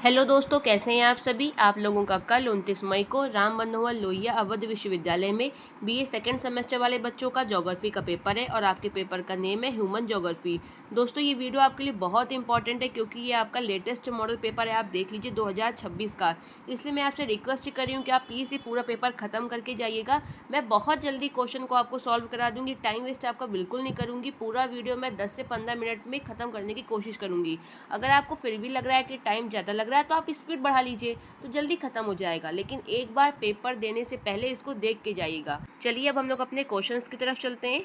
Hello दोस्तों, कैसे हैं आप सभी। आप लोगों का कल 29 मई को राम मनोहर लोहिया अवध विश्वविद्यालय में बीए सेकंड सेमेस्टर वाले बच्चों का ज्योग्राफी का पेपर है और आपके पेपर का नेम है ह्यूमन ज्योग्राफी। दोस्तों, ये वीडियो आपके लिए बहुत इंपॉर्टेंट है क्योंकि ये आपका लेटेस्ट मॉडल पेपर है। आप देख लीजिए 2026 का। इसलिए मैं आपसे रिक्वेस्ट कर रही हूँ कि आप प्लीज़ ये पूरा पेपर खत्म करके जाइएगा। मैं बहुत जल्दी क्वेश्चन को आपको सॉल्व करा दूंगी। टाइम वेस्ट आपका बिल्कुल नहीं करूँगी। पूरा वीडियो मैं 10 से 15 मिनट में ख़त्म करने की कोशिश करूँगी। अगर आपको फिर भी लग रहा है कि टाइम ज़्यादा लग रहा है तो आप स्पीड बढ़ा लीजिए, तो जल्दी खत्म हो जाएगा। लेकिन एक बार पेपर देने से पहले इसको देख के जाइएगा। चलिए अब हम लोग अपने क्वेश्चंस की तरफ चलते हैं।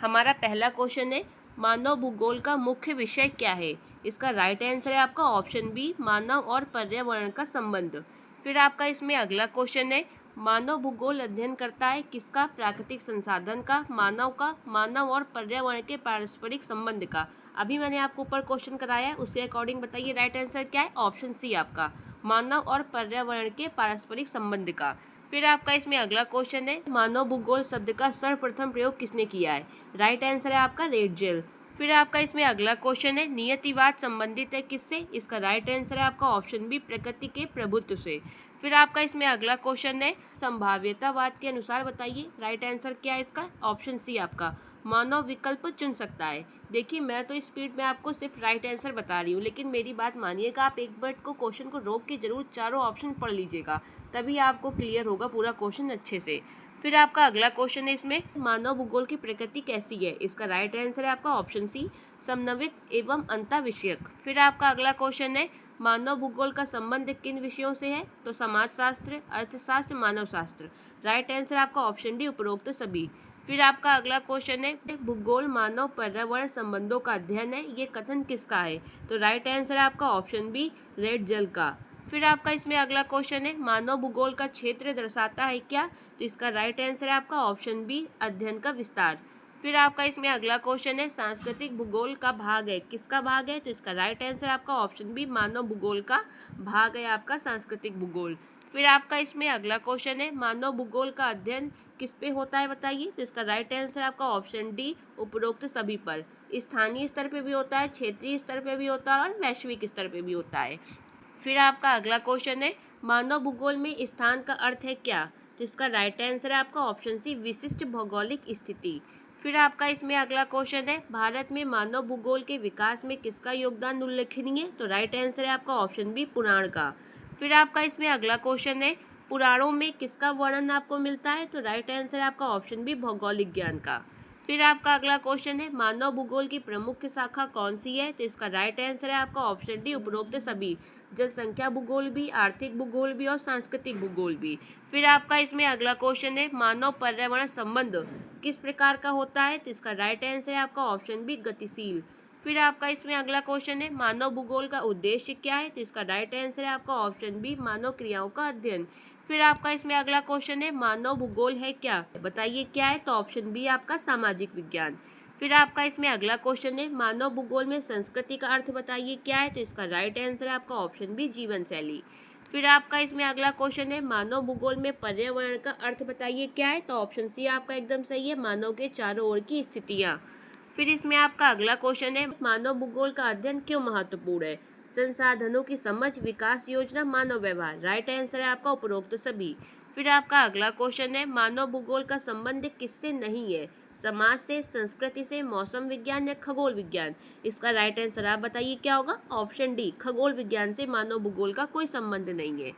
हमारा पहला क्वेश्चन है, मानव भूगोल का मुख्य विषय क्या है। इसका राइट आंसर है आपका ऑप्शन बी, मानव और पर्यावरण का संबंध। फिर आपका इसमें अगला क्वेश्चन है, मानव भूगोल अध्ययन करता है किसका, प्राकृतिक संसाधन का, मानव का, मानव और पर्यावरण के पारस्परिक संबंध का। अभी मैंने आपको ऊपर क्वेश्चन कराया है, उसके अकॉर्डिंग बताइए राइट आंसर क्या है। ऑप्शन सी आपका मानव और पर्यावरण के पारस्परिक संबंध का। फिर आपका इसमें अगला क्वेश्चन है, मानव भूगोल शब्द का सर्वप्रथम प्रयोग किसने किया है। राइट आंसर है आपका रेडजेल। फिर आपका इसमें अगला क्वेश्चन है, नियतिवाद संबंधित है किससे। इसका राइट आंसर है आपका ऑप्शन बी, प्रकृति के प्रभुत्व से। फिर आपका इसमें अगला क्वेश्चन है, संभाव्यतावाद के अनुसार बताइए राइट आंसर क्या है इसका। ऑप्शन सी आपका मानव विकल्प चुन सकता है। देखिए, मैं तो स्पीड में आपको सिर्फ राइट आंसर बता रही हूँ, लेकिन मेरी बात मानिएगा। आप एक मिनट को क्वेश्चन को रोक के जरूर चारों ऑप्शन पढ़ लीजिएगा, तभी आपको क्लियर होगा पूरा क्वेश्चन अच्छे से। फिर आपका अगला क्वेश्चन है, इसमें मानव भूगोल की प्रकृति कैसी है। इसका राइट आंसर है आपका ऑप्शन सी, समन्वित एवं अंतःविषयक। फिर आपका अगला क्वेश्चन है, मानव भूगोल का संबंध किन विषयों से है। तो समाजशास्त्र, अर्थशास्त्र, मानव शास्त्र। राइट आंसर आपका ऑप्शन डी, उपरोक्त सभी। फिर आपका अगला क्वेश्चन है, भूगोल मानव पर्यावरण संबंधों का अध्ययन है, ये कथन किसका है। तो राइट आंसर है आपका ऑप्शन बी, रेडजेल का। फिर आपका इसमें अगला क्वेश्चन है, मानव भूगोल का क्षेत्र दर्शाता है क्या। तो इसका राइट आंसर है आपका ऑप्शन बी, अध्ययन का विस्तार। फिर आपका इसमें अगला क्वेश्चन है, सांस्कृतिक भूगोल का भाग है, किसका भाग है। तो इसका राइट आंसर आपका ऑप्शन बी, मानव भूगोल का भाग है आपका सांस्कृतिक भूगोल। फिर आपका इसमें अगला क्वेश्चन है, मानव भूगोल का अध्ययन किस पे होता है बताइए। तो इसका राइट आंसर आपका ऑप्शन डी, उपरोक्त सभी पर। स्थानीय स्तर पे भी होता है, क्षेत्रीय स्तर पे भी होता है और वैश्विक स्तर पे भी होता है। फिर आपका अगला क्वेश्चन है, मानव भूगोल में स्थान का अर्थ है क्या। तो इसका राइट आंसर है आपका ऑप्शन सी, विशिष्ट भौगोलिक स्थिति। फिर आपका इसमें अगला क्वेश्चन है, भारत में मानव भूगोल के विकास में किसका योगदान उल्लेखनीय है। तो राइट आंसर है आपका ऑप्शन बी, पुराण का। फिर आपका इसमें अगला क्वेश्चन है, पुराणों में किसका वर्णन आपको मिलता है। तो राइट आंसर है आपका ऑप्शन बी, भौगोलिक ज्ञान का। फिर आपका अगला क्वेश्चन है, मानव भूगोल की प्रमुख शाखा कौन सी है। तो इसका राइट आंसर है आपका ऑप्शन डी, उपरोक्त सभी। जनसंख्या भूगोल भी, आर्थिक भूगोल भी और सांस्कृतिक भूगोल भी। फिर आपका इसमें अगला क्वेश्चन है, मानव पर्यावरण संबंध किस प्रकार का होता है। तो इसका राइट आंसर है आपका ऑप्शन बी, गतिशील। फिर आपका इसमें अगला क्वेश्चन है, मानव भूगोल का उद्देश्य क्या है। तो इसका राइट आंसर है आपका ऑप्शन बी, मानव क्रियाओं का अध्ययन। फिर आपका इसमें अगला क्वेश्चन है, मानव भूगोल है क्या, बताइए क्या है। तो ऑप्शन बी आपका सामाजिक विज्ञान। फिर आपका इसमें अगला क्वेश्चन है, मानव भूगोल में संस्कृति का अर्थ बताइए क्या है। तो इसका राइट आंसर है आपका ऑप्शन बी, जीवन शैली। फिर आपका इसमें अगला क्वेश्चन है, मानव भूगोल में पर्यावरण का अर्थ बताइए क्या है। तो ऑप्शन सी आपका एकदम सही है, मानव के चारों ओर की स्थितियाँ। फिर इसमें आपका अगला क्वेश्चन है, मानव भूगोल का अध्ययन क्यों महत्वपूर्ण है। संसाधनों की समझ, विकास योजना, मानव व्यवहार। राइट आंसर है आपका उपरोक्त सभी। फिर आपका अगला क्वेश्चन है, मानव भूगोल का संबंध किससे नहीं है। समाज से, संस्कृति से, मौसम विज्ञान या खगोल विज्ञान। इसका राइट आंसर आप बताइए क्या होगा। ऑप्शन डी, खगोल विज्ञान से मानव भूगोल का कोई संबंध नहीं है।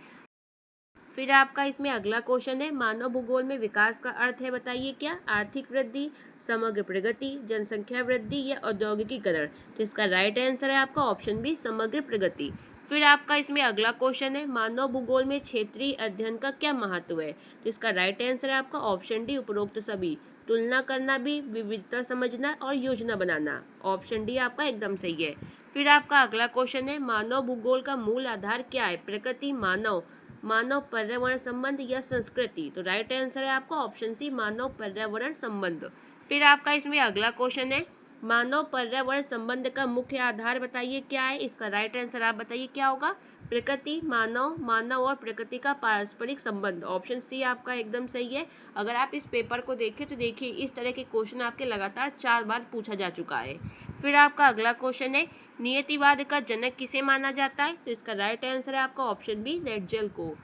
फिर आपका इसमें अगला क्वेश्चन है, मानव भूगोल में विकास का अर्थ है बताइए क्या। आर्थिक वृद्धि, समग्र प्रगति, जनसंख्या वृद्धि या औद्योगिकीकरण। तो इसका राइट आंसर है आपका ऑप्शन बी, समग्र प्रगति। फिर आपका इसमें अगला क्वेश्चन है, मानव भूगोल में क्षेत्रीय अध्ययन का क्या महत्व है। तो इसका राइट आंसर है आपका ऑप्शन डी, उपरोक्त सभी। तुलना करना भी, विविधता समझना और योजना बनाना। ऑप्शन डी आपका एकदम सही है। फिर आपका अगला क्वेश्चन है, मानव भूगोल का मूल आधार क्या है। प्रकृति, मानव, मानव पर्यावरण संबंध या संस्कृति। तो राइट आंसर है आपका ऑप्शन सी, मानव पर्यावरण संबंध। फिर आपका इसमें अगला क्वेश्चन है, मानव पर्यावरण संबंध का मुख्य आधार बताइए क्या है। इसका राइट आंसर आप बताइए क्या होगा। प्रकृति, मानव, मानव और प्रकृति का पारस्परिक संबंध। ऑप्शन सी आपका एकदम सही है। अगर आप इस पेपर को देखें तो देखिए, इस तरह के क्वेश्चन आपके लगातार 4 बार पूछा जा चुका है। फिर आपका अगला क्वेश्चन है, नियतिवाद का जनक किसे माना जाता है? तो इसका राइट आंसर है आपका ऑप्शन बी, नेटजेल को।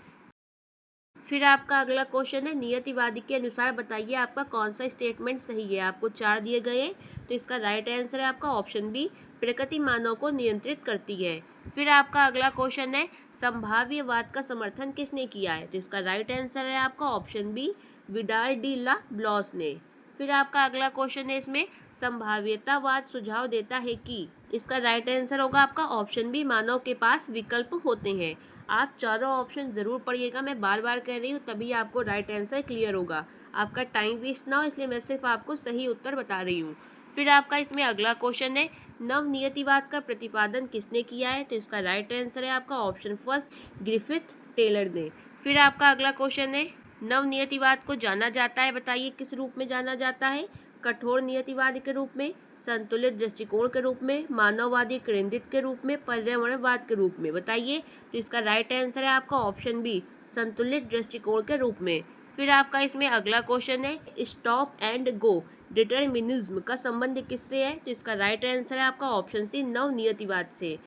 फिर आपका अगला क्वेश्चन है, नियतिवादी के अनुसार बताइए आपका कौन सा स्टेटमेंट सही है। आपको 4 दिए गए हैं, तो इसका राइट आंसर है आपका ऑप्शन बी, प्रकृति मानव को नियंत्रित करती है। फिर आपका अगला क्वेश्चन है, संभाव्यवाद का समर्थन किसने किया है? तो इसका राइट आंसर है आपका ऑप्शन बी, विडाल डी ला ब्लॉस ने। फिर आपका अगला क्वेश्चन है, इसमें संभाव्यतावाद सुझाव देता है कि, इसका राइट आंसर होगा आपका ऑप्शन बी, मानव के पास विकल्प होते हैं। आप चारों ऑप्शन ज़रूर पढ़िएगा, मैं बार बार कह रही हूँ, तभी आपको राइट आंसर क्लियर होगा। आपका टाइम वेस्ट ना हो इसलिए मैं सिर्फ आपको सही उत्तर बता रही हूँ। फिर आपका इसमें अगला क्वेश्चन है, नवनियतिवाद का प्रतिपादन किसने किया है? तो इसका राइट आंसर है आपका ऑप्शन फर्स्ट, ग्रिफिथ टेलर ने। फिर आपका अगला क्वेश्चन है, नवनियतिवाद को जाना जाता है, बताइए किस रूप में जाना जाता है? कठोर नियतिवाद के रूप में, संतुलित दृष्टिकोण के रूप में, मानववादी केंद्रित के रूप में, पर्यावरणवाद के रूप में, बताइए। तो इसका राइट आंसर है आपका ऑप्शन बी, संतुलित दृष्टिकोण के रूप में। फिर आपका इसमें अगला क्वेश्चन है, स्टॉप एंड गो डिटर्मिनिज्म का संबंध किससे है? तो इसका राइट आंसर है आपका ऑप्शन सी, नवनियतिवाद से।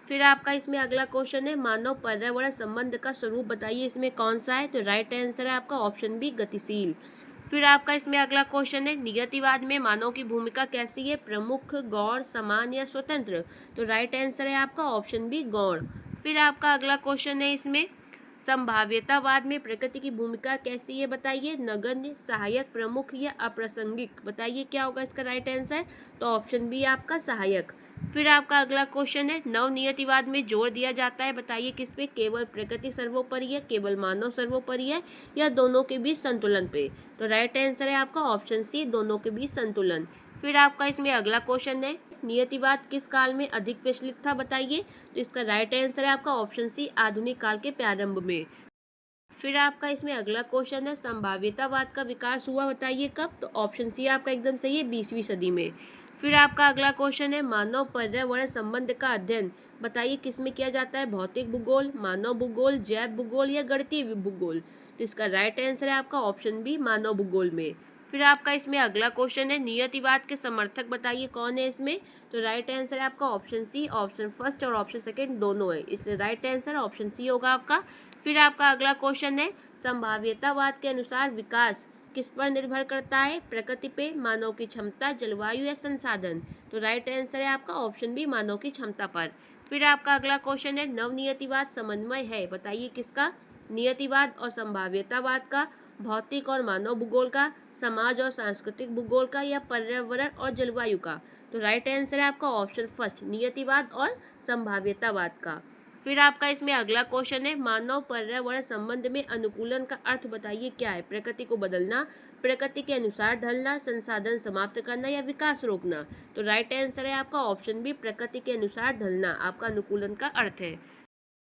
फिर आपका इसमें अगला क्वेश्चन है, मानव पर्यावरण संबंध का स्वरूप बताइए इसमें कौन सा है? तो राइट आंसर है आपका ऑप्शन बी, गतिशील। फिर आपका इसमें अगला क्वेश्चन है, नियतिवाद में मानव की भूमिका कैसी है? प्रमुख, गौण, समान या स्वतंत्र? तो राइट आंसर है आपका ऑप्शन बी, गौण। फिर आपका अगला क्वेश्चन है, इसमें संभाव्यतावाद में प्रकृति की भूमिका कैसी है बताइए? नगण्य, सहायक, प्रमुख या अप्रासंगिक? बताइए क्या होगा इसका राइट आंसर? तो ऑप्शन बी आपका सहायक। फिर आपका अगला क्वेश्चन है, नवनियतिवाद में जोर दिया जाता है, बताइए किस पे? केवल प्रकृति सर्वोपरि है, केवल मानव सर्वोपरि है, या दोनों के बीच संतुलन पे? तो राइट आंसर है आपका ऑप्शन सी, दोनों के बीच संतुलन। फिर आपका इसमें अगला क्वेश्चन है, नियतिवाद किस काल में अधिक प्रचलित था बताइए? तो इसका राइट आंसर है आपका ऑप्शन सी, आधुनिक काल के प्रारंभ में। फिर आपका इसमें अगला क्वेश्चन है, संभाव्यतावाद का विकास हुआ बताइए कब? तो ऑप्शन सी आपका एकदम सही है, 20वीं सदी में। फिर आपका अगला क्वेश्चन है, मानव पर्यावरण संबंध का अध्ययन बताइए किसमें किया जाता है? भौतिक भूगोल, मानव भूगोल, जैव भूगोल या गणितीय भूगोल? तो इसका राइट आंसर है आपका ऑप्शन बी, मानव भूगोल में। फिर आपका इसमें अगला क्वेश्चन है, नियतिवाद के समर्थक बताइए कौन है इसमें? तो राइट आंसर है आपका ऑप्शन सी, ऑप्शन फर्स्ट और ऑप्शन सेकेंड दोनों है, इसलिए राइट आंसर ऑप्शन सी होगा आपका। फिर आपका अगला क्वेश्चन है, संभाव्यतावाद के अनुसार विकास किस पर निर्भर करता है? प्रकृति पे, मानव की क्षमता, जलवायु या संसाधन? तो राइट आंसर है आपका ऑप्शन बी, मानव की क्षमता पर। फिर आपका अगला क्वेश्चन है, नवनियतिवाद समन्वय है, बताइए किसका? नियतिवाद और संभाव्यतावाद का, भौतिक और मानव भूगोल का, समाज और सांस्कृतिक भूगोल का, या पर्यावरण और जलवायु का? तो राइट आंसर है आपका ऑप्शन फर्स्ट, नियतिवाद और संभाव्यतावाद का। फिर आपका इसमें अगला क्वेश्चन है, मानव पर्यावरण संबंध में अनुकूलन का अर्थ बताइए क्या है? प्रकृति को बदलना, प्रकृति के अनुसार ढलना, संसाधन समाप्त करना या विकास रोकना? तो राइट आंसर है आपका ऑप्शन बी, प्रकृति के अनुसार ढलना आपका अनुकूलन का अर्थ है।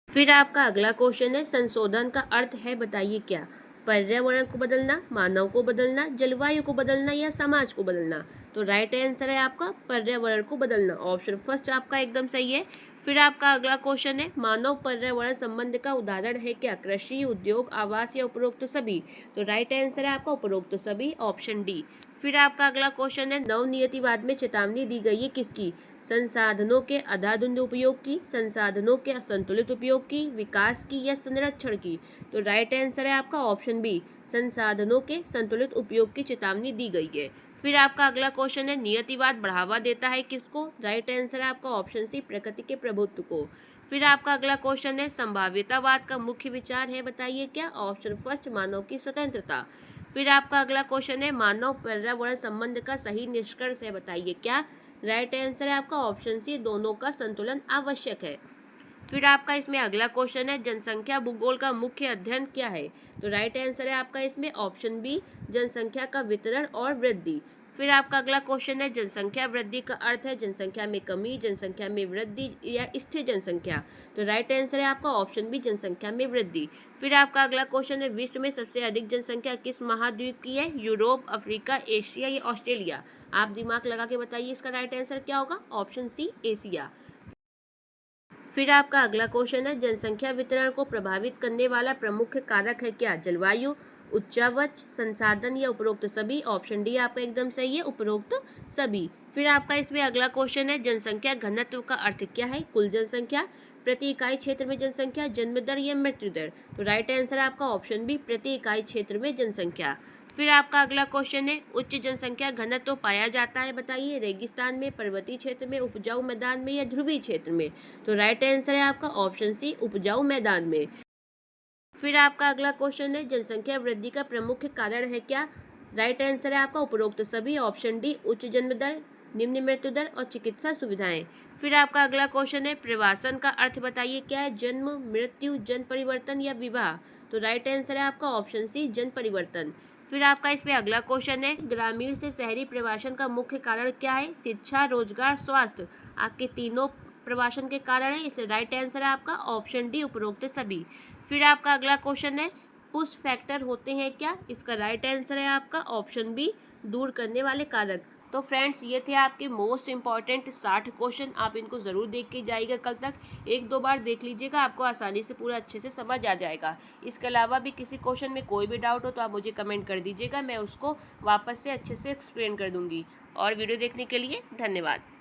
फिर आपका अगला क्वेश्चन है, संशोधन का अर्थ है बताइए क्या? पर्यावरण को बदलना, मानव को बदलना, जलवायु को बदलना या समाज को बदलना? तो राइट आंसर है आपका पर्यावरण को बदलना, ऑप्शन फर्स्ट आपका एकदम सही है। फिर आपका अगला क्वेश्चन है, मानव पर्यावरण संबंध का उदाहरण है क्या? कृषि, उद्योग, आवास या उपरोक्त सभी? तो राइट आंसर है आपका उपरोक्त सभी, ऑप्शन डी। फिर आपका अगला क्वेश्चन है, नवनियतिवाद में चेतावनी दी गई है किसकी? संसाधनों के अंधाधुंध उपयोग की, संसाधनों के असंतुलित उपयोग की, विकास की या संरक्षण की? तो राइट आंसर है आपका ऑप्शन बी, संसाधनों के संतुलित उपयोग की चेतावनी दी गई है। फिर आपका अगला क्वेश्चन है, नियतिवाद बढ़ावा देता है किसको? राइट आंसर है आपका ऑप्शन सी, प्रकृति के प्रभुत्व को। फिर आपका अगला क्वेश्चन है, संभाव्यतावाद का मुख्य विचार है बताइए क्या? ऑप्शन फर्स्ट, मानव की स्वतंत्रता। फिर आपका अगला क्वेश्चन है, मानव पर्यावरण संबंध का सही निष्कर्ष है बताइए क्या? राइट आंसर है आपका ऑप्शन सी, दोनों का संतुलन आवश्यक है। फिर आपका इसमें अगला क्वेश्चन है, जनसंख्या भूगोल का मुख्य अध्ययन क्या है? तो राइट आंसर है आपका इसमें ऑप्शन बी, जनसंख्या का वितरण और वृद्धि। फिर आपका अगला क्वेश्चन है, जनसंख्या वृद्धि का अर्थ है जनसंख्या में कमी, जनसंख्या में वृद्धि या स्थिर जनसंख्या? तो राइट आंसर है आपका ऑप्शन बी, जनसंख्या में वृद्धि। फिर आपका अगला क्वेश्चन है, विश्व में सबसे अधिक जनसंख्या किस महाद्वीप की है? यूरोप, अफ्रीका, एशिया या ऑस्ट्रेलिया? आप दिमाग लगा के बताइए इसका राइट आंसर क्या होगा? Option C, Asia. फिर आपका अगला क्वेश्चन है, जनसंख्या वितरण को प्रभावित करने वाला प्रमुख कारक है क्या? जलवायु, उच्चावच, संसाधन या उपरोक्त सभी? ऑप्शन डी आपका एकदम सही है, उपरोक्त सभी। फिर आपका इसमें अगला क्वेश्चन है, जनसंख्या घनत्व का अर्थ क्या है? कुल जनसंख्या, प्रति इकाई क्षेत्र में जनसंख्या, जन्म दर या मृत्यु दर? तो राइट आंसर है आपका ऑप्शन बी, प्रति इकाई क्षेत्र में जनसंख्या। फिर आपका अगला क्वेश्चन है, उच्च जनसंख्या घनत्व पाया जाता है, बताइए, रेगिस्तान में, पर्वतीय क्षेत्र में, उपजाऊ मैदान में या ध्रुवीय क्षेत्र में? तो राइट आंसर है आपका ऑप्शन सी, उपजाऊ मैदान में। फिर आपका अगला क्वेश्चन है, जनसंख्या वृद्धि का प्रमुख कारण है क्या? राइट आंसर है आपका उपरोक्त सभी, ऑप्शन डी, उच्च जन्म दर, निम्न मृत्यु दर और चिकित्सा सुविधाएं। फिर आपका अगला क्वेश्चन है, प्रवासन का अर्थ बताइए क्या है? जन्म, मृत्यु, जन परिवर्तन या विवाह? तो राइट आंसर है आपका ऑप्शन सी, जन परिवर्तन। फिर आपका इसमें अगला क्वेश्चन है, ग्रामीण से शहरी प्रवासन का मुख्य कारण क्या है? शिक्षा, रोजगार, स्वास्थ्य? आपके तीनों प्रवासन के कारण है, इसलिए राइट आंसर है आपका ऑप्शन डी, उपरोक्त सभी। फिर आपका अगला क्वेश्चन है, पुश फैक्टर होते हैं क्या? इसका राइट आंसर है आपका ऑप्शन बी, दूर करने वाले कारक। तो फ्रेंड्स, ये थे आपके मोस्ट इंपॉर्टेंट 60 क्वेश्चन। आप इनको ज़रूर देख के जाइएगा, कल तक एक दो बार देख लीजिएगा, आपको आसानी से पूरा अच्छे से समझ आ जाएगा। इसके अलावा भी किसी क्वेश्चन में कोई भी डाउट हो तो आप मुझे कमेंट कर दीजिएगा, मैं उसको वापस से अच्छे से एक्सप्लेन कर दूंगी। और वीडियो देखने के लिए धन्यवाद।